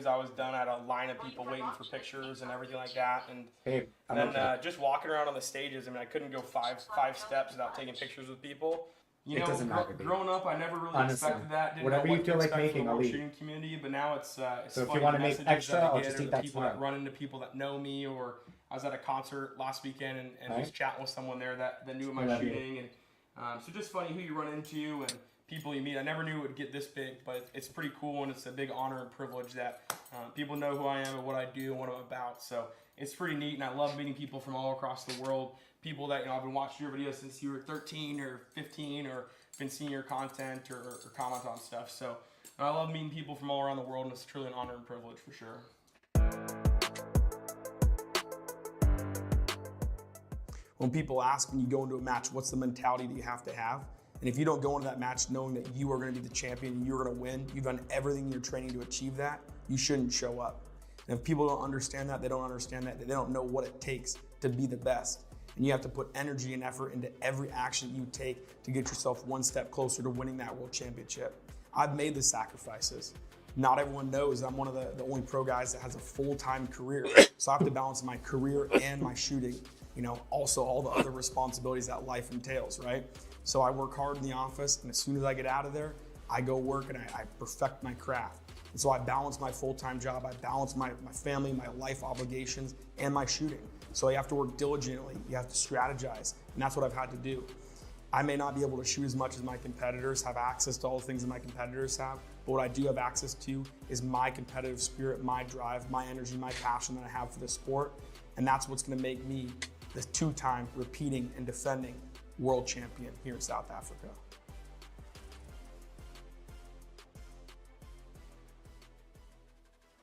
I was done, I had a line of people waiting for pictures and everything like that. And Hey, I'm then okay. just walking around on the stages, I mean, I couldn't go five steps without taking pictures with people. You It know, doesn't matter, dude. growing up, I never really Honestly, expected that. Didn't know whatever you what to feel like expect from making, the I'll world eat. shooting community. But now it's So if you funny want the to make messages extra, that I I'll get, just or eat the that people that tomorrow. run into people that know me, or I was at a concert last weekend and Right? was chatting with someone there that knew I my love you. shooting, and so just funny who you run into and people you meet. I never knew it would get this big, but it's pretty cool, and it's a big honor and privilege that people know who I am and what I do and what I'm about. So it's pretty neat, and I love meeting people from all across the world. People that, I've been watching your videos since you were 13 or 15, or been seeing your content or comment on stuff. So I love meeting people from all around the world, and it's truly an honor and privilege for sure. When people ask when you go into a match, what's the mentality that you have to have? And if you don't go into that match knowing that you are going to be the champion and you're going to win, you've done everything in your training to achieve that, you shouldn't show up. And if people don't understand that, they don't understand that, they don't know what it takes to be the best. And you have to put energy and effort into every action you take to get yourself one step closer to winning that world championship. I've made the sacrifices. Not everyone knows I'm one of the only pro guys that has a full-time career. So I have to balance my career and my shooting. Also all the other responsibilities that life entails, right? So I work hard in the office, and as soon as I get out of there, I go work and I perfect my craft. And so I balance my full-time job, I balance my family, my life obligations, and my shooting. So you have to work diligently, you have to strategize, and that's what I've had to do. I may not be able to shoot as much as my competitors, have access to all the things that my competitors have, but what I do have access to is my competitive spirit, my drive, my energy, my passion that I have for the sport, and that's what's gonna make me the two-time repeating and defending world champion here in South Africa.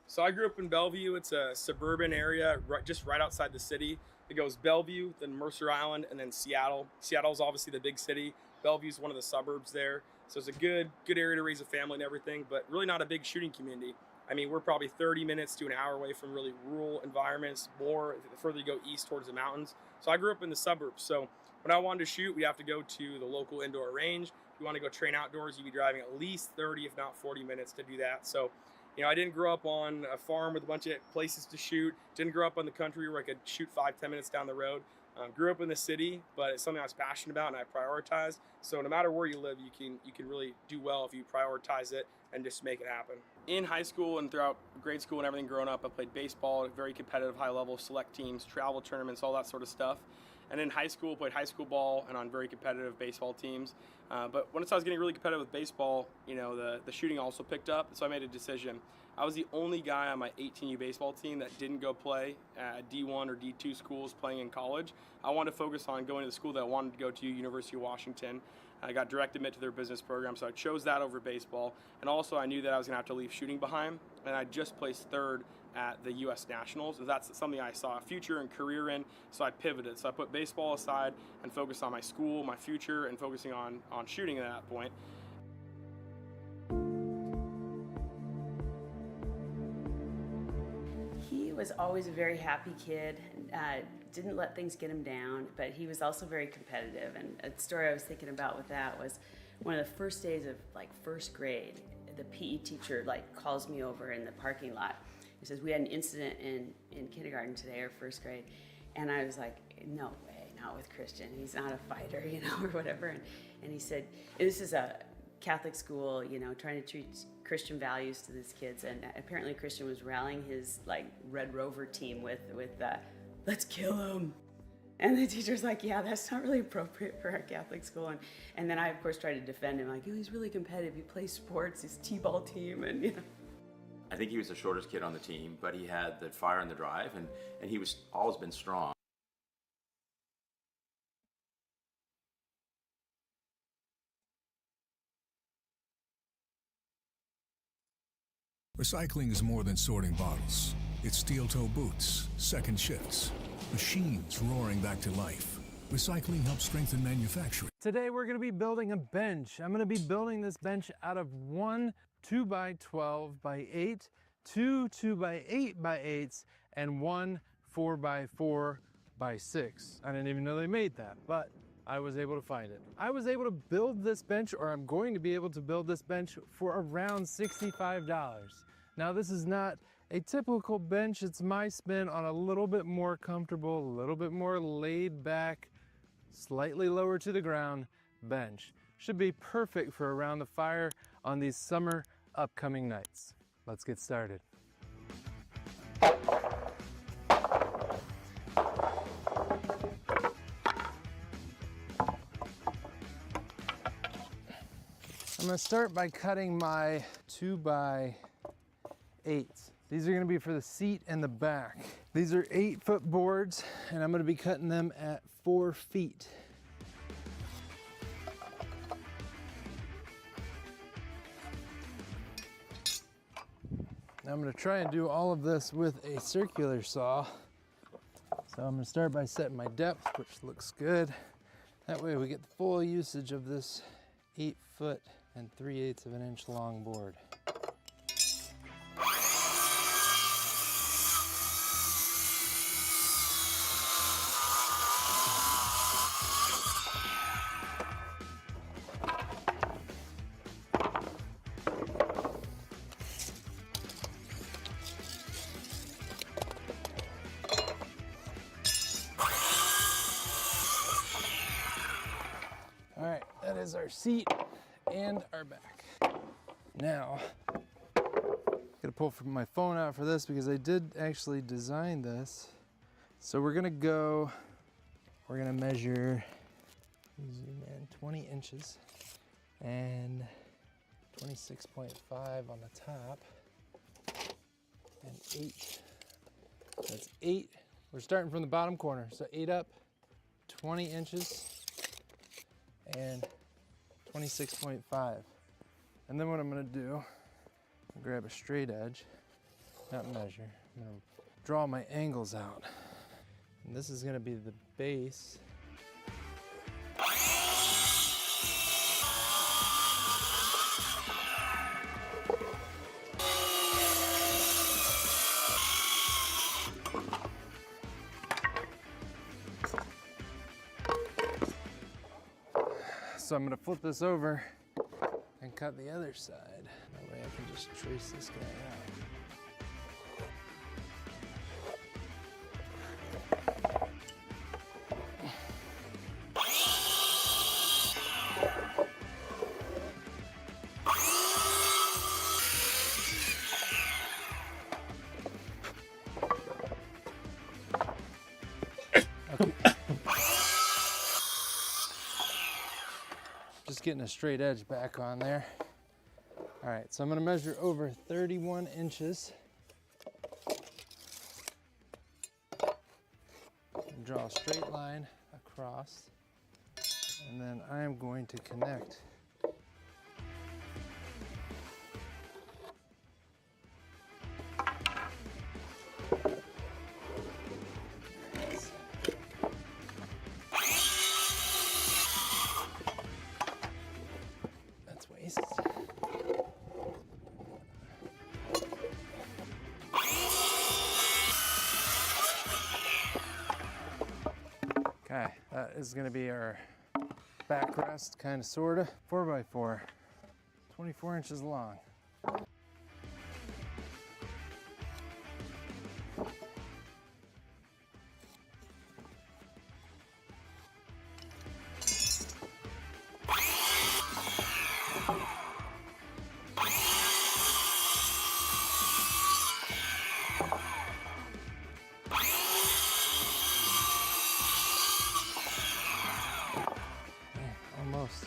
So I grew up in Bellevue. It's a suburban area just right outside the city. It goes Bellevue, then Mercer Island, and then Seattle. Seattle's obviously the big city. Bellevue's one of the suburbs there. So it's a good area to raise a family and everything, but really not a big shooting community. I mean, we're probably 30 minutes to an hour away from really rural environments, more the further you go east towards the mountains. So I grew up in the suburbs. So when I wanted to shoot, we'd have to go to the local indoor range. If you want to go train outdoors, you'd be driving at least 30, if not 40 minutes to do that. So, I didn't grow up on a farm with a bunch of places to shoot. Didn't grow up on the country where I could shoot 5-10 minutes down the road. Grew up in the city, but it's something I was passionate about and I prioritized. So no matter where you live, you can really do well if you prioritize it and just make it happen. In high school and throughout grade school and everything growing up, I played baseball at very competitive, high level, select teams, travel tournaments, all that sort of stuff. And in high school, played high school ball and on very competitive baseball teams. But once I was getting really competitive with baseball, the shooting also picked up. So I made a decision. I was the only guy on my 18U baseball team that didn't go play at D1 or D2 schools playing in college. I wanted to focus on going to the school that I wanted to go to, University of Washington. I got direct admit to their business program, so I chose that over baseball. And also I knew that I was gonna have to leave shooting behind, and I just placed third at the U.S. Nationals. That's something I saw a future and career in, so I pivoted. So I put baseball aside and focused on my school, my future, and focusing on shooting at that point. He was always a very happy kid, didn't let things get him down, but he was also very competitive. And a story I was thinking about with that was one of the first days of first grade, the PE teacher calls me over in the parking lot. He says, we had an incident in kindergarten today, or first grade. And I was like, no way, not with Christian. He's not a fighter, or whatever. And he said, this is a Catholic school, trying to treat Christian values to these kids. And apparently Christian was rallying his Red Rover team with let's kill him. And the teacher's like, yeah, that's not really appropriate for our Catholic school. And then I, of course, tried to defend him, he's really competitive. He plays sports, his T-ball team, and I think he was the shortest kid on the team, but he had the fire and the drive, and he was always been strong. Recycling is more than sorting bottles. It's steel-toe boots, second shifts, machines roaring back to life. Recycling helps strengthen manufacturing. Today we're going to be building a bench. I'm going to be building this bench out of one 2x12x8, two 2x8x8s, and one 4x4x6. I didn't even know they made that, but I was able to find it. I was able to build this bench, or I'm going to be able to build this bench for around $65. Now this is not a typical bench, it's my spin on a little bit more comfortable, a little bit more laid back, slightly lower to the ground bench. Should be perfect for around the fire on these summer upcoming nights. Let's get started. I'm gonna start by cutting my 2x8s. These are gonna be for the seat and the back. These are 8-foot boards, and I'm gonna be cutting them at 4 feet. Now I'm gonna try and do all of this with a circular saw. So I'm gonna start by setting my depth, which looks good. That way we get the full usage of this 8-foot and 3/8 of an inch long board. All right, that is our seat and our back. Now, gotta pull from my phone out for this because I did actually design this. So we're gonna measure, zoom in, 20 inches and 26.5 on the top and 8. That's 8. We're starting from the bottom corner. So 8 up, 20 inches and 26.5. And then what I'm gonna do, I'll grab a straight edge, not measure, I'm gonna draw my angles out. And this is gonna be the base. So I'm gonna flip this over and cut the other side. That way I can just trace this guy out. Just getting a straight edge back on there. All right, so I'm gonna measure over 31 inches. And draw a straight line across. And then I am going to connect. Okay, that is gonna be our backrest, kind of, sorta. 4x4, 24 inches long. Almost.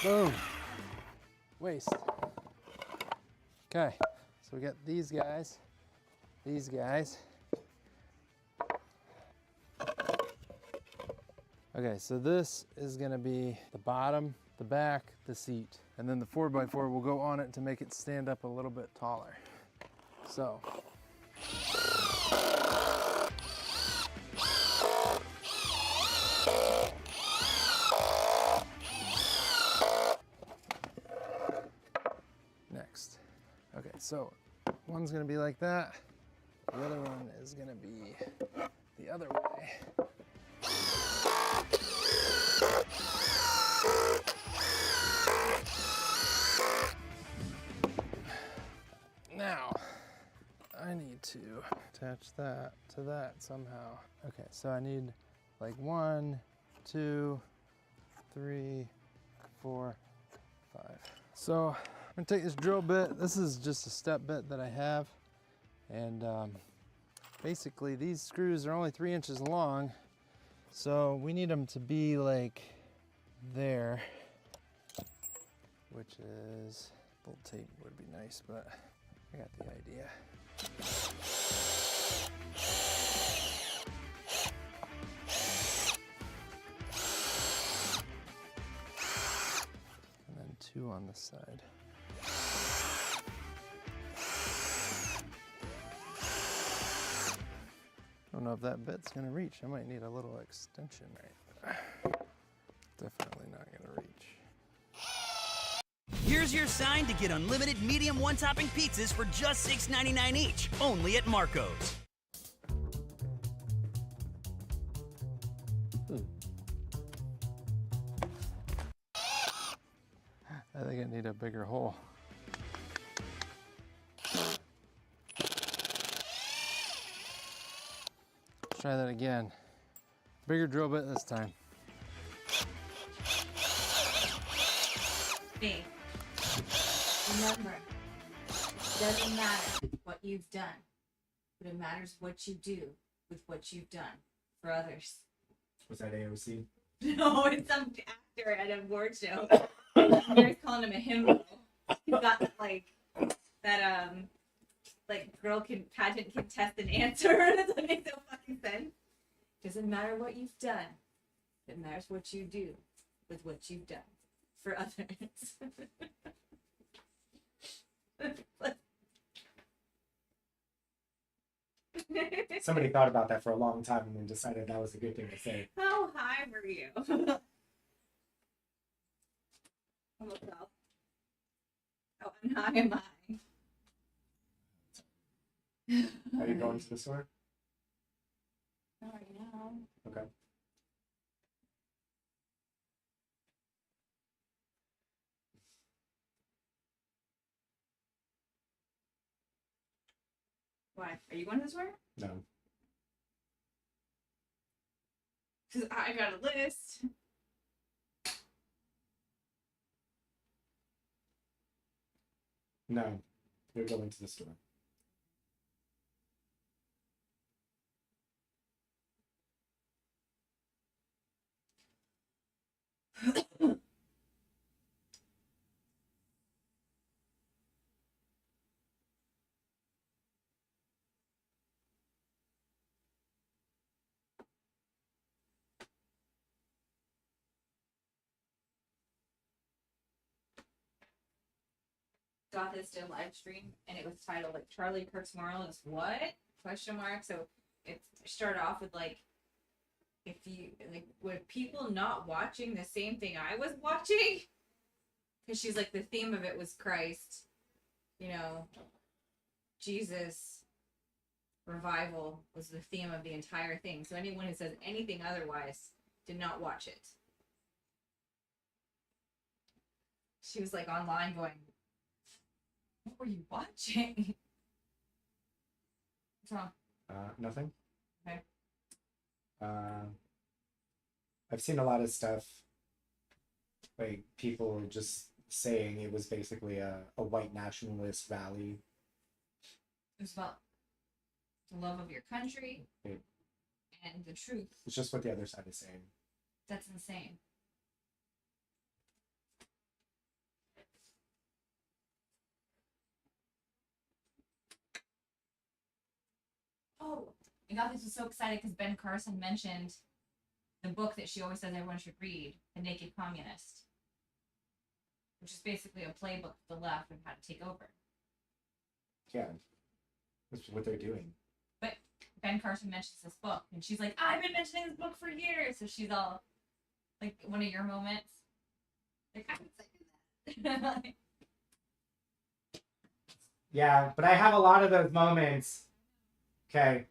Boom. Waste. Okay, so we got these guys. Okay, so this is gonna be the bottom, the back, the seat, and then the 4x4 will go on it to make it stand up a little bit taller. So. so one's gonna be like that. The other one is gonna be the other way. Now, I need to attach that to that somehow. Okay, so I need like 1, 2, 3, 4, 5. So I'm gonna take this drill bit. This is just a step bit that I have. And basically these screws are only 3 inches long. So we need them to be like there, which is, a little tape would be nice, but I got the idea. And then 2 on this side. I don't know if that bit's gonna reach. I might need a little extension right there. Definitely not gonna reach. Here's your sign to get unlimited medium one-topping pizzas for just $6.99 each, only at Marco's. I think I need a bigger hole. Let's try that again. Bigger drill bit this time. Faith. Remember, it doesn't matter what you've done, but it matters what you do with what you've done for others. Was that AOC? No, it's some actor at a award show. Mary's calling him a himbo. He's got that like girl pageant contestant answer. That doesn't make no fucking sense. Doesn't matter what you've done. It matters what you do with what you've done for others. Somebody thought about that for a long time and then decided that was a good thing to say. How high were you? Almost fell. How high am I? Are you going to the store? Not right now. Okay. Why? Are you going to the store? No. Because I got a list. No. You're going to the store. Got this to live stream and it was titled like Charlie Kirk's Moral is what? Question mark. So it started off with like, if you like, were people not watching the same thing I was watching? Because she's like, the theme of it was Christ, you know, Jesus, revival was the theme of the entire thing. So anyone who says anything otherwise did not watch it. She was like online going, what were you watching? What's wrong? Nothing. Okay. I've seen a lot of stuff, like people just saying it was basically a white nationalist rally. It was about the love of your country It- and the truth. It's just what the other side is saying. That's insane. Oh, and God, this was so excited because Ben Carson mentioned the book that she always says everyone should read, The Naked Communist, which is basically a playbook for the left and how to take over. Yeah. That's what they're doing. But Ben Carson mentions this book, and she's like, I've been mentioning this book for years. So she's all, like, one of your moments. Like, I've been saying that. Yeah, but I have a lot of those moments. Okay.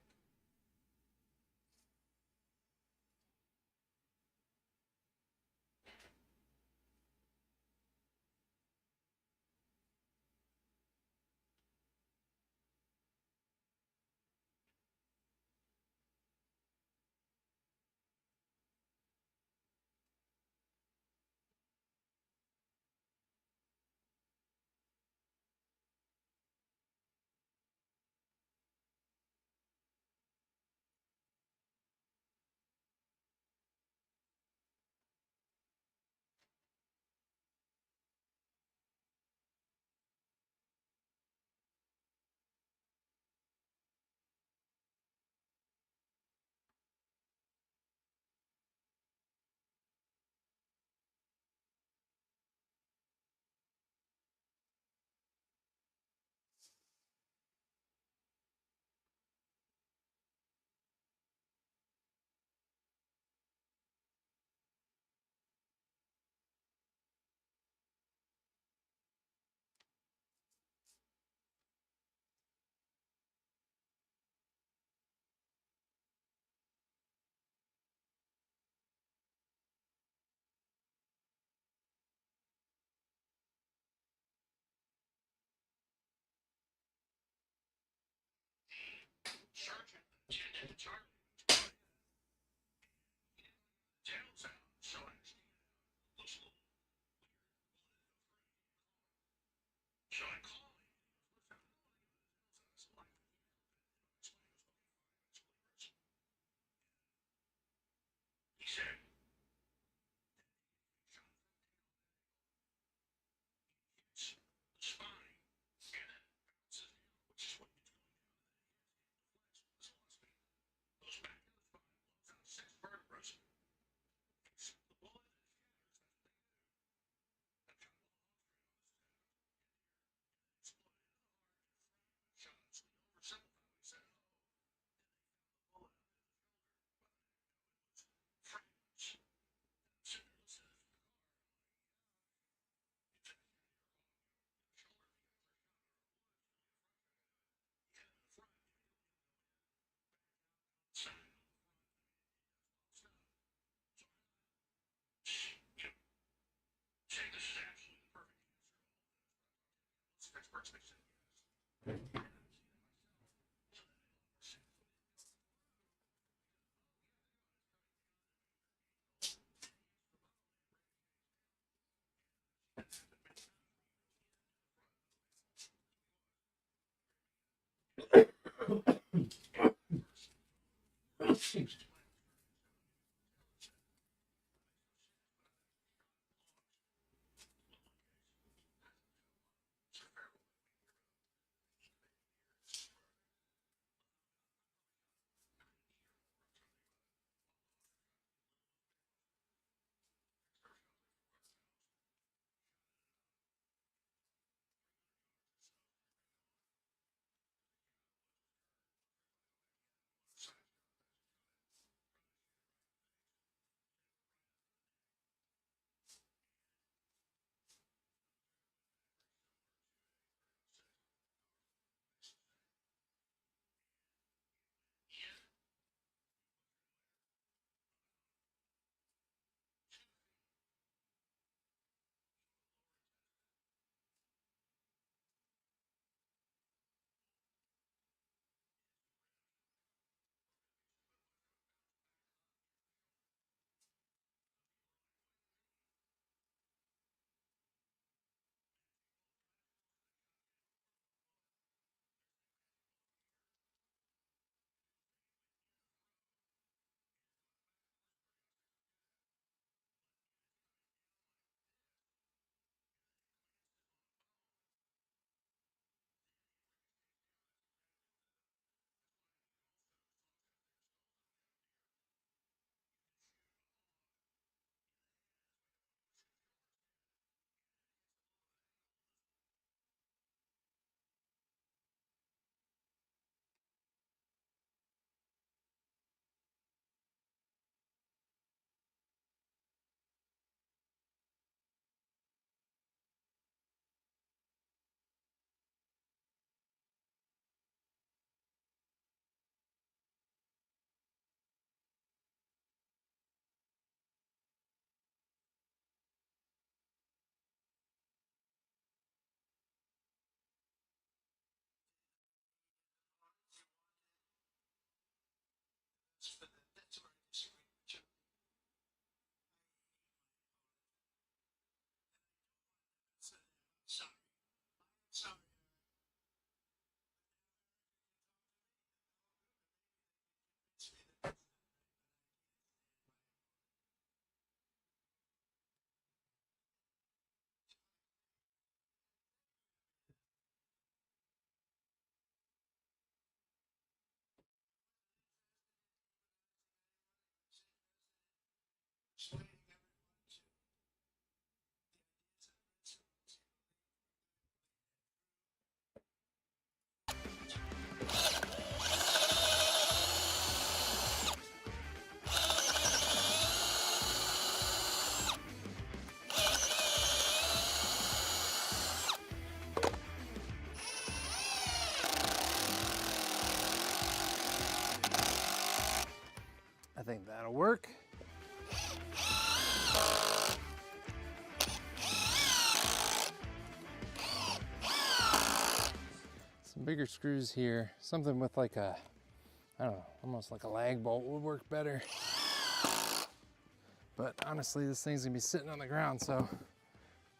work. Some bigger screws here, something with like a, I don't know, almost like a lag bolt would work better. But honestly, this thing's gonna be sitting on the ground, so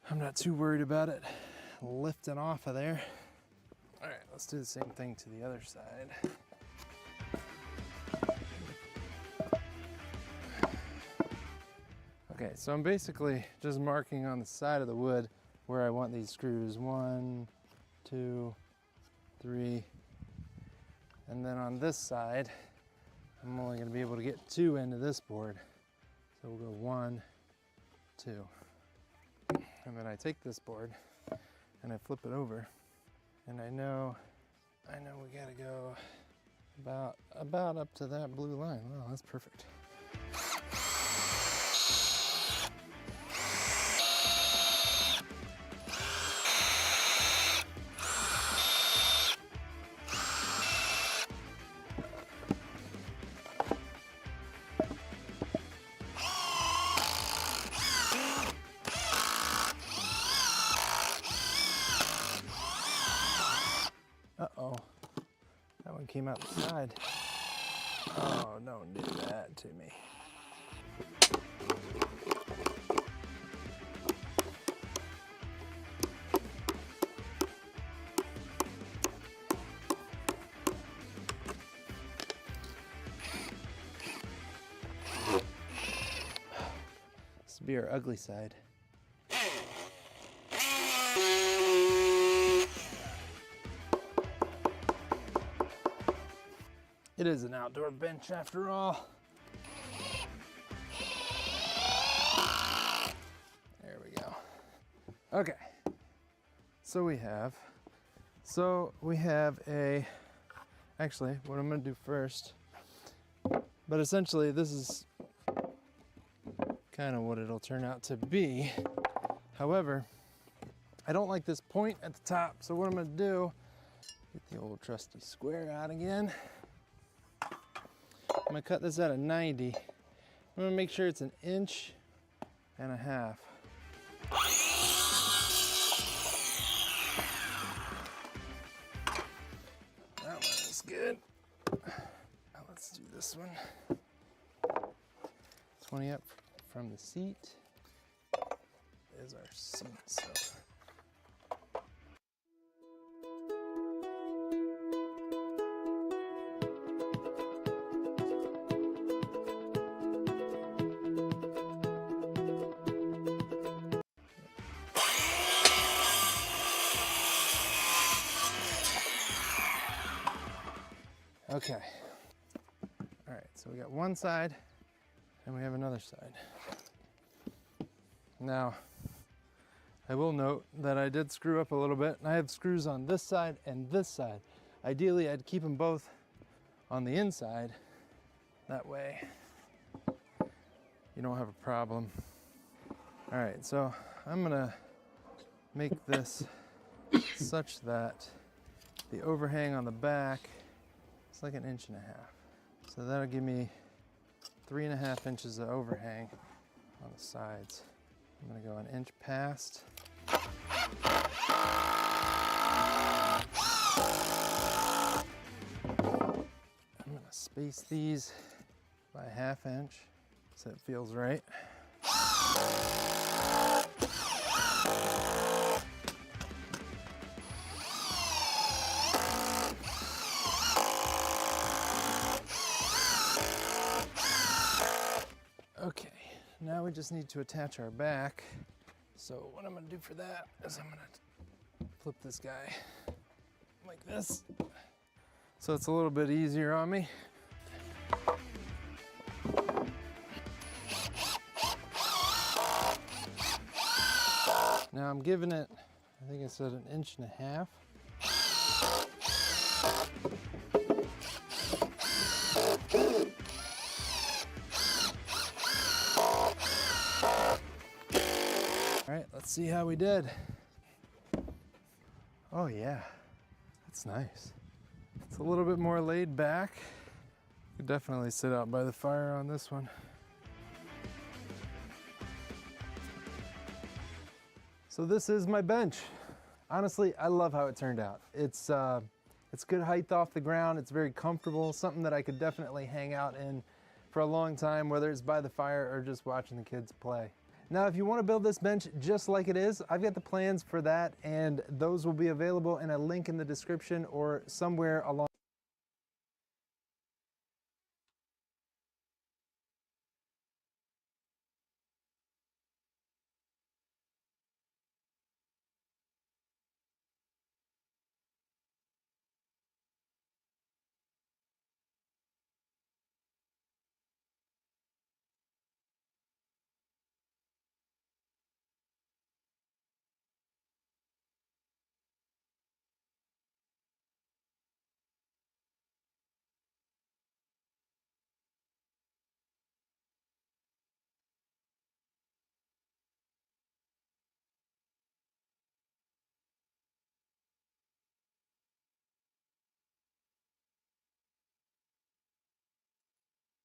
I'm not too worried about it lifting off of there. All right, let's do the same thing to the other side. Okay, so I'm basically just marking on the side of the wood where I want these screws. 1, 2, 3. And then on this side, I'm only gonna be able to get 2 into this board. So we'll go 1, 2. And then I take this board and I flip it over. And I know we gotta go about up to that blue line. Wow, that's perfect. Uh-oh, that one came out the side. Oh, don't do that to me. This will be our ugly side. It is an outdoor bench after all. There we go. Okay, so we have a, actually what I'm gonna do first, but essentially this is kind of what it'll turn out to be. However, I don't like this point at the top, so what I'm gonna do, get the old trusty square out again. I'm gonna cut this at a 90. I'm gonna make sure it's 1.5 inches. That one is good. Now let's do this one. 20 up from the seat is our seat. So. Okay. All right, so we got one side and we have another side. Now, I will note that I did screw up a little bit. I have screws on this side and this side. Ideally, I'd keep them both on the inside. That way, you don't have a problem. All right, so I'm gonna make this such that the overhang on the back, it's like 1.5 inches. So that'll give me 3.5 inches of overhang on the sides. I'm gonna go 1 inch past. I'm gonna space these by 1/2 inch so it feels right. Okay, now we just need to attach our back. So what I'm gonna do for that is I'm gonna flip this guy like this. So it's a little bit easier on me. Now I'm giving it, I think I said 1.5 inches. All right, let's see how we did. Oh yeah, that's nice. It's a little bit more laid back Could definitely sit out by the fire on this one. So this is my bench. Honestly, I love how it turned out. It's good height off the ground. It's very comfortable, something that I could definitely hang out in for a long time, whether it's by the fire or just watching the kids play. Now, if you want to build this bench just like it is, I've got the plans for that, and those will be available in a link in the description or somewhere along.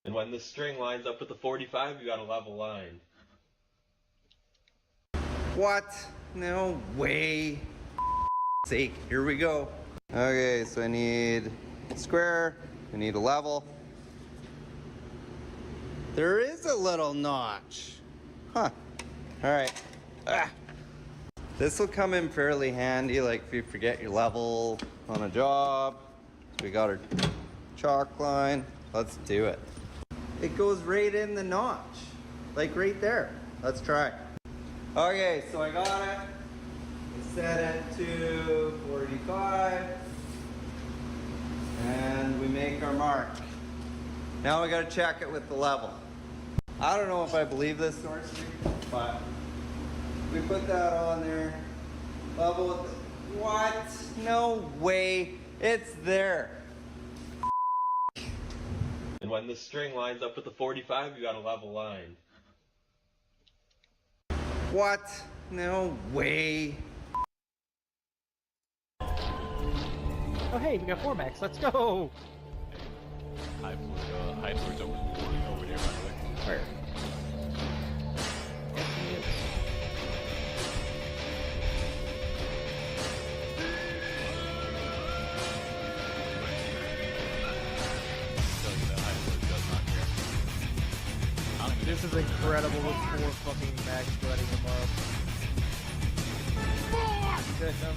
And when the string lines up with the 45, you got a level line. What? No way. Sake, here we go. Okay, so I need a square, I need a level. There is a little notch. Huh. All right. Ah. This will come in fairly handy, like if you forget your level on a job. So we got our chalk line. Let's do it. It goes right in the notch, like right there. Let's try. Okay, so I got it. We set it to 45. And we make our mark. Now we gotta check it with the level. I don't know if I believe this, Dorsey, but we put that on there. Level with the, what? No way, it's there. And when the string lines up with the 45, you got a level line. What? No way. Oh hey, we got 4 max, let's go! High floor's over there, by the way. Where? This is incredible with 4 fucking max letting him up. Good, no?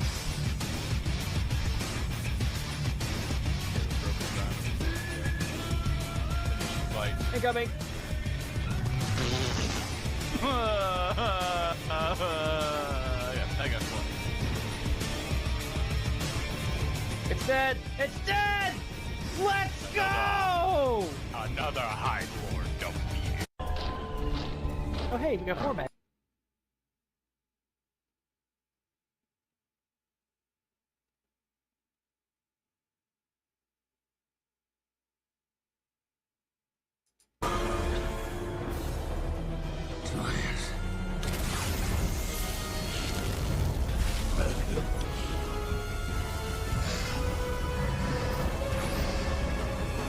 Incoming! I got 20. It's dead! It's dead! Let's go! Another high floor defeated. Oh hey, we got 4 max.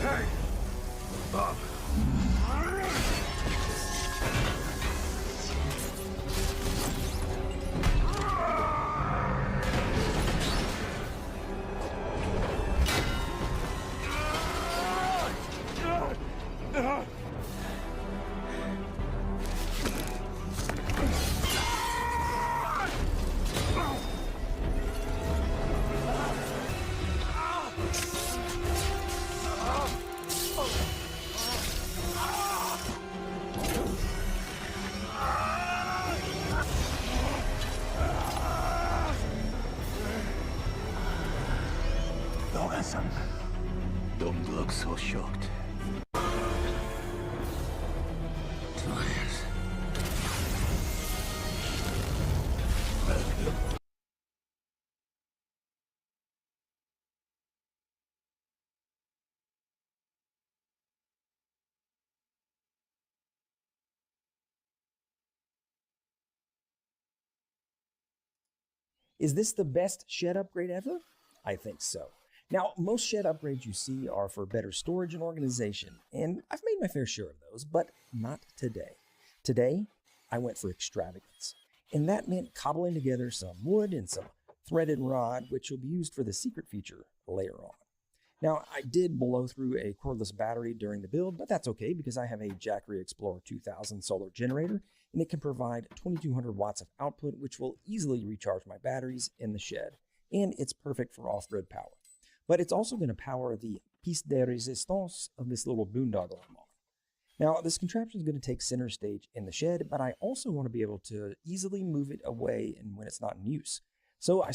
Hey! Bob. Logan-san, don't look so shocked. Is this the best shed upgrade ever? I think so. Now, most shed upgrades you see are for better storage and organization, and I've made my fair share of those, but not today. Today, I went for extravagance, and that meant cobbling together some wood and some threaded rod, which will be used for the secret feature later on. Now, I did blow through a cordless battery during the build, but that's okay because I have a Jackery Explorer 2000 solar generator, and it can provide 2200 watts of output, which will easily recharge my batteries in the shed, and it's perfect for off-grid power. But it's also going to power the piece de resistance of this little boondoggle I'm on. Now, this contraption is going to take center stage in the shed, but I also want to be able to easily move it away and when it's not in use. So I